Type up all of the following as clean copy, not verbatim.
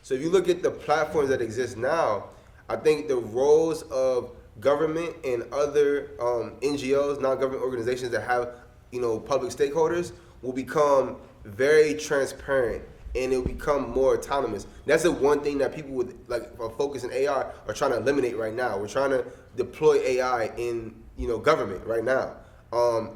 So if you look at the platforms that exist now, I think the roles of government and other NGOs, non-government organizations that have, public stakeholders will become very transparent and it'll become more autonomous. That's the one thing that people with focus in AI are trying to eliminate right now. We're trying to deploy AI in government right now.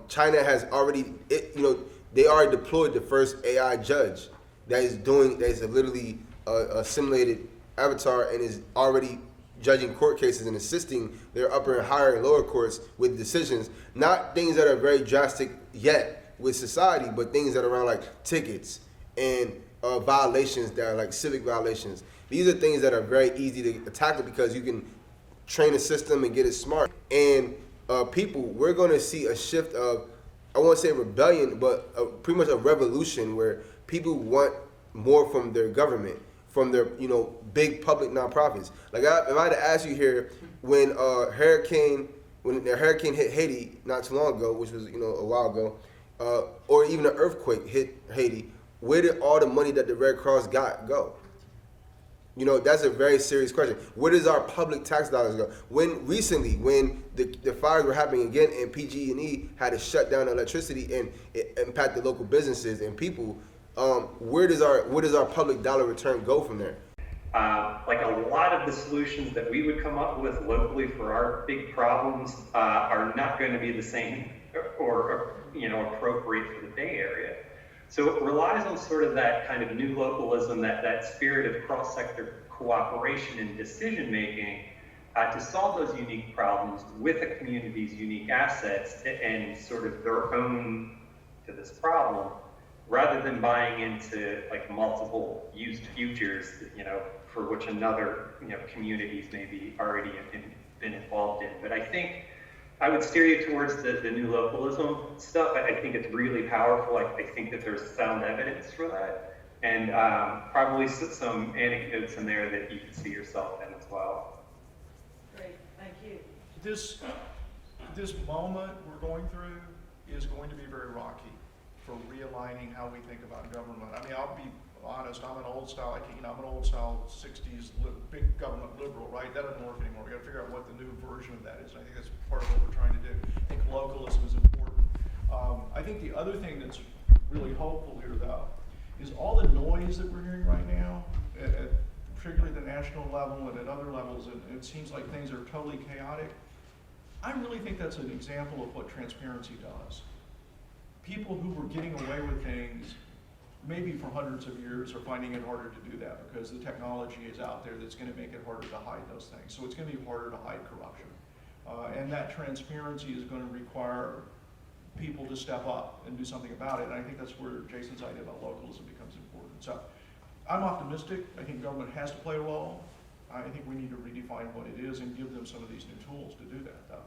China has already, they already deployed the first AI judge that is literally a simulated avatar and is already judging court cases and assisting their upper and higher and lower courts with decisions. Not things that are very drastic yet with society, but things that are around like tickets and violations that are like civic violations. These are things that are very easy to tackle because you can train a system and get it smart. And we're going to see a shift of, I won't say rebellion, but pretty much a revolution where people want more from their government, from their big public nonprofits. Like if I had to ask you here, when the hurricane hit Haiti not too long ago, which was a while ago, or even an earthquake hit Haiti, where did all the money that the Red Cross got go? That's a very serious question. Where does our public tax dollars go? When the fires were happening again and PG&E had to shut down electricity and it impacted local businesses and people, where does our public dollar return go from there? Like a lot of the solutions that we would come up with locally for our big problems are not going to be the same or appropriate for the Bay Area. So it relies on sort of that kind of new localism, that spirit of cross-sector cooperation and decision-making to solve those unique problems with a community's unique assets and sort of their own to this problem, rather than buying into like multiple used futures, for which another, communities maybe already been involved in. But I think I would steer you towards the new localism stuff. I think it's really powerful. I think that there's sound evidence for that, and probably some anecdotes in there that you can see yourself in as well. Great, thank you. This moment we're going through is going to be very rocky for realigning how we think about government. I mean, I'll be honest, I'm an old style 60s big government liberal, right? That doesn't work anymore. We got to figure out what the new version of that is. And I think that's part of what we're trying to do. I think localism is important. I think the other thing that's really hopeful here, though, is all the noise that we're hearing right now, particularly at the national level and at other levels, and it seems like things are totally chaotic. I really think that's an example of what transparency does. People who were getting away with things maybe for hundreds of years are finding it harder to do that because the technology is out there that's going to make it harder to hide those things. So it's going to be harder to hide corruption. And that transparency is going to require people to step up and do something about it. And I think that's where Jason's idea about localism becomes important. So I'm optimistic. I think government has to play a role. I think we need to redefine what it is and give them some of these new tools to do that, though.